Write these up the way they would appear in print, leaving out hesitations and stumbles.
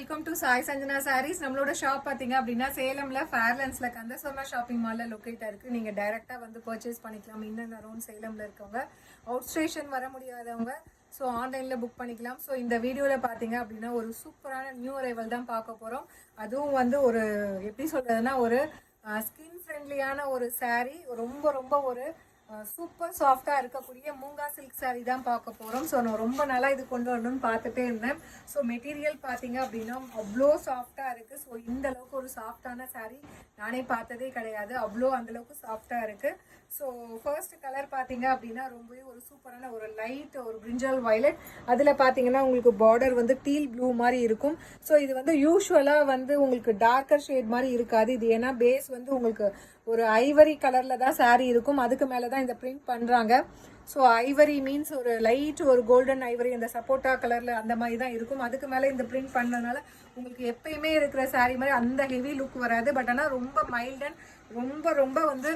Welcome to Sai Sanjana sarees. நம்மளோட shop பார்த்தீங்க அப்படின்னா சேலம்ல ஃபேர்லன்ஸ்ல கந்தசோனா ஷாப்பிங் மால்ல லொக்கேட் இருக்கு. நீங்க டைரக்டா வந்து பர்ச்சேஸ் பண்ணிக்கலாம். இன்னும் அரௌண்ட் சேலம்ல இருக்கவங்க, அவுட் ஸ்டேஷன் வர முடியாதவங்க ஸோ ஆன்லைன்ல புக் பண்ணிக்கலாம். ஸோ இந்த வீடியோவில் பார்த்தீங்க அப்படின்னா ஒரு சூப்பரான நியூ அரைவல் தான் பார்க்க போகிறோம். அதுவும் வந்து ஒரு எப்படி சொல்றதுன்னா ஒரு ஸ்கின் ஃப்ரெண்ட்லியான ஒரு சாரீ, ரொம்ப ரொம்ப ஒரு சூப்பர் சாஃப்டாக இருக்கக்கூடிய மூங்கா சில்க் சாரீ தான் பார்க்க போகிறோம். ஸோ நான் ரொம்ப நாளாக இது கொண்டு வரணும்னு பார்த்துட்டே இருந்தேன். ஸோ மெட்டீரியல் பார்த்தீங்க அப்படின்னா அவ்வளோ சாஃப்டாக இருக்குது. ஸோ இந்த அளவுக்கு ஒரு சாஃப்டான சாரீ நானே பார்த்ததே கிடையாது. அவ்வளோ அந்தளவுக்கு சாஃப்டாக இருக்குது. ஸோ ஃபர்ஸ்ட் கலர் பார்த்தீங்க அப்படின்னா ரொம்பவே ஒரு சூப்பரான ஒரு லைட் ஒரு பிரிஞ்சால் வயலட். அதில் பார்த்தீங்கன்னா உங்களுக்கு பார்டர் வந்து டீல் ப்ளூ மாதிரி இருக்கும். ஸோ இது வந்து யூஸ்வலாக வந்து உங்களுக்கு டார்க்கர் ஷேட் மாதிரி இருக்காது. இது ஏன்னா பேஸ் வந்து உங்களுக்கு ஒரு ஐவரி கலரில் தான் சாரீ இருக்கும். அதுக்கு மேலே தான் இந்த பிரிண்ட் பண்ணுறாங்க. ஸோ ஐவரி மீன்ஸ் ஒரு லைட் ஒரு கோல்டன் ஐவரி, அந்த சப்போட்டா கலரில் அந்த மாதிரி தான் இருக்கும். அதுக்கு மேலே இந்த பிரிண்ட் பண்ணதுனால உங்களுக்கு எப்பயுமே இருக்கிற சாரீ மாதிரி அந்த ஹெவி லுக் வராது. பட் ஆனால் ரொம்ப மைல்ட் அண்ட் ரொம்ப ரொம்ப வந்து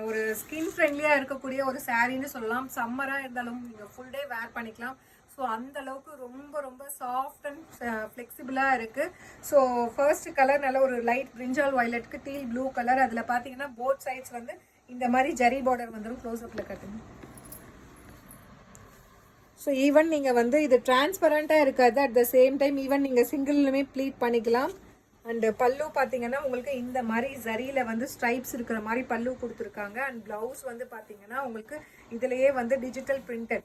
ஒரு ஸ்கின் ஃப்ரெண்ட்லியாக இருக்கக்கூடிய ஒரு சாரீன்னு சொல்லலாம். சம்மராக இருந்தாலும் நீங்கள் ஃபுல் டே வேர் பண்ணிக்கலாம். ஸோ அந்த அளவுக்கு ரொம்ப ரொம்ப சாஃப்ட் அண்ட் ஃப்ளெக்சிபிளாக இருக்குது. ஸோ ஃபர்ஸ்ட் கலர் நல்ல ஒரு லைட் பிரிஞ்சால் வயலட்க்கு டீல் ப்ளூ கலர். அதில் பார்த்தீங்கன்னா போத் சைட்ஸ் வந்து இந்த மாதிரி ஜரி பார்டர் வந்துடும். க்ளோஸ்அப்பில் கட்டுங்க. ஸோ ஈவன் நீங்கள் வந்து இது டிரான்ஸ்பரண்ட்டாக இருக்காது. At the same time even நீங்கள் சிங்கிள்லுமே ப்ளீட் பண்ணிக்கலாம். அண்டு பல்லு பார்த்தீங்கன்னா உங்களுக்கு இந்த மாதிரி ஜரியில் வந்து ஸ்ட்ரைப்ஸ் இருக்கிற மாதிரி பல்லு கொடுத்துருக்காங்க. அண்ட் ப்ளவுஸ் வந்து பார்த்தீங்கன்னா உங்களுக்கு இதுலேயே வந்து டிஜிட்டல் பிரிண்டட்.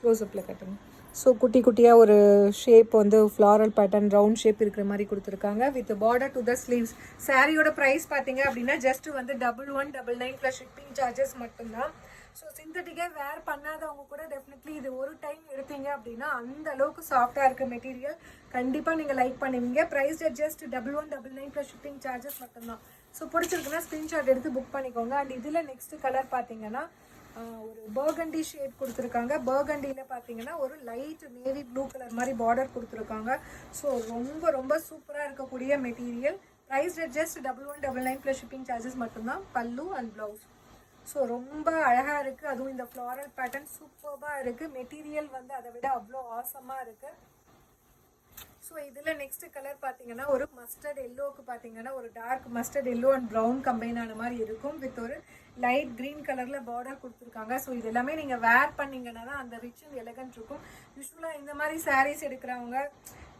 க்ளோஸ்அப்பில் கட்டுங்க. ஸோ குட்டி குட்டியாக ஒரு ஷேப் வந்து ஃப்ளாரல் பேட்டர்ன் ரவுண்ட் ஷேப் இருக்கிற மாதிரி கொடுத்துருக்காங்க with border to the sleeves. சாரியோட ப்ரைஸ் பார்த்தீங்க அப்படின்னா ஜஸ்ட் வந்து 1199 ப்ளஸ் ஷிப்பிங் சார்ஜஸ் மட்டும்தான். ஸோ சிந்தட்டிக்காக வேர் பண்ணாதவங்க கூட டெஃபினெட்லி இது ஒரு டைம் எடுத்தீங்க அப்படின்னா அந்த அளவுக்கு சாஃப்டாக இருக்க மெட்டீரியல் கண்டிப்பாக நீங்கள் லைக் பண்ணுவீங்க. Price just 1199 plus shipping charges மட்டும்தான். ஸோ பிடிச்சிருக்குன்னா ஸ்க்ரீன்ஷாட் எடுத்து புக் பண்ணிக்கோங்க. அண்ட் இதில் நெக்ஸ்ட் கலர் பார்த்தீங்கன்னா ஒரு பர்கண்டி ஷேட் கொடுத்துருக்காங்க. பர்கண்டியில் பார்த்தீங்கன்னா ஒரு லைட் நேவி ப்ளூ கலர் மாதிரி பார்டர் கொடுத்துருக்காங்க. ஸோ ரொம்ப ரொம்ப சூப்பராக இருக்கக்கூடிய material. Price just 1199 plus shipping charges மட்டும்தான். Pallu and blouse. ஸோ ரொம்ப அழகாக இருக்குது. அதுவும் இந்த ஃப்ளாரல் பேட்டர்ன் சூப்பராக இருக்குது. மெட்டீரியல் வந்து அதை விட அவ்வளோ ஆசமாக இருக்குது. ஸோ இதில் நெக்ஸ்ட் கலர் பார்த்தீங்கன்னா ஒரு மஸ்டர்ட் எல்லோவுக்கு பார்த்தீங்கன்னா ஒரு dark mustard yellow and brown combine ஆன மாதிரி இருக்கும். வித் ஒரு லைட் க்ரீன் கலரில் பார்டர் கொடுத்துருக்காங்க. ஸோ இது எல்லாமே நீங்கள் வேர் பண்ணிங்கன்னா தான் அந்த ரிச் அண்ட் எலகன்ட் இருக்கும். யூஸ்வலாக இந்த மாதிரி சாரீஸ் எடுக்கிறவங்க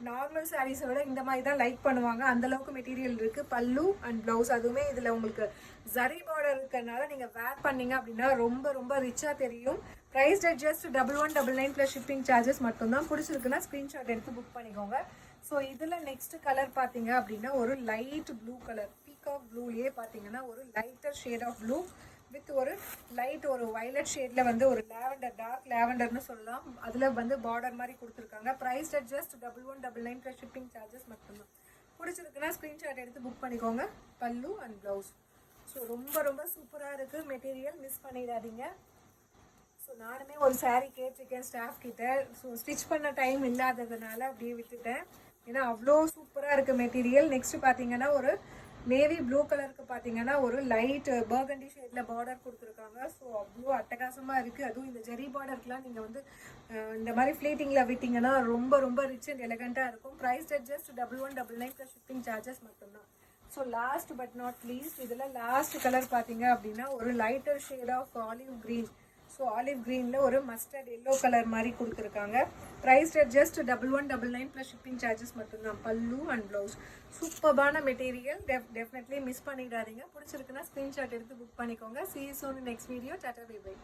நார்மல் சாரீஸை விட இந்த மாதிரி தான் லைக் பண்ணுவாங்க. அந்தளவுக்கு மெட்டீரியல் இருக்குது. பல்லு அண்ட் ப்ளவுஸ் அதுவுமே இதில் உங்களுக்கு ஜரி பார்டர் இருக்கிறதுனால நீங்கள் வேர் பண்ணிங்க அப்படின்னா ரொம்ப ரொம்ப ரிச்சாக தெரியும். Price just 1199 plus shipping charges மட்டும்தான். பிடிச்சிருக்குன்னா ஸ்க்ரீன்ஷாட் எடுத்து புக் பண்ணிக்கோங்க. ஸோ இதில் நெக்ஸ்ட் கலர் பார்த்தீங்க அப்படின்னா ஒரு லைட் ப்ளூ கலர், பீகாக் ப்ளூலேயே பார்த்தீங்கன்னா ஒரு lighter shade of blue with ஒரு லைட் ஒரு வயலட் ஷேடில் வந்து ஒரு லேவண்டர், டார்க் லேவண்டர்னு சொல்லலாம். அதில் வந்து பார்டர் மாதிரி கொடுத்துருக்காங்க. Price just 1199 plus shipping charges மட்டும்தான். பிடிச்சிருக்குன்னா ஸ்க்ரீன்ஷாட் எடுத்து புக் பண்ணிக்கோங்க. பல்லு அண்ட் ப்ளவுஸ். ஸோ ரொம்ப ரொம்ப சூப்பராக இருக்குது மெட்டீரியல், மிஸ் பண்ணிடாதீங்க. ஸோ நானுமே ஒரு சாரீ கேட்டிருக்கேன் ஸ்டாஃப் கிட்ட. ஸோ ஸ்டிச் பண்ண டைம் இல்லாததுனால அப்படியே விட்டுட்டேன். ஏன்னா அவ்வளோ சூப்பராக இருக்குது மெட்டீரியல். நெக்ஸ்ட் பார்த்தீங்கன்னா ஒரு நேவி ப்ளூ கலருக்கு பார்த்தீங்கன்னா ஒரு லைட் பர்கண்டி ஷேடில் பார்டர் கொடுத்துருக்காங்க. ஸோ அவ்வளோ அட்டகாசமாக இருக்குது. அதுவும் இந்த ஜெரி பார்டருக்குலாம் நீங்கள் வந்து இந்த மாதிரி ஃப்ளீட்டிங்கில் விட்டிங்கன்னா ரொம்ப ரொம்ப ரிச் அண்ட் எலகண்ட்டாக இருக்கும். Price just 1199 plus shipping charges மட்டும்தான். So last but not least இதில் லாஸ்ட் கலர் பார்த்தீங்க அப்படின்னா ஒரு lighter shade of olive green. So olive க்ரீனில் ஒரு மஸ்டர்ட் எல்லோ கலர் மாதிரி கொடுத்துருக்காங்க. Price just 1199 plus shipping charges மட்டும்தான். Pallu and blouse. சூப்பரான மெட்டீரியல், டெஃபினெட்லி மிஸ் பண்ணிடாதீங்க. பிடிச்சிருக்குன்னா ஸ்க்ரீன்ஷாட் எடுத்து புக் பண்ணிக்கோங்க. See you soon in next video. Tata, bye bye.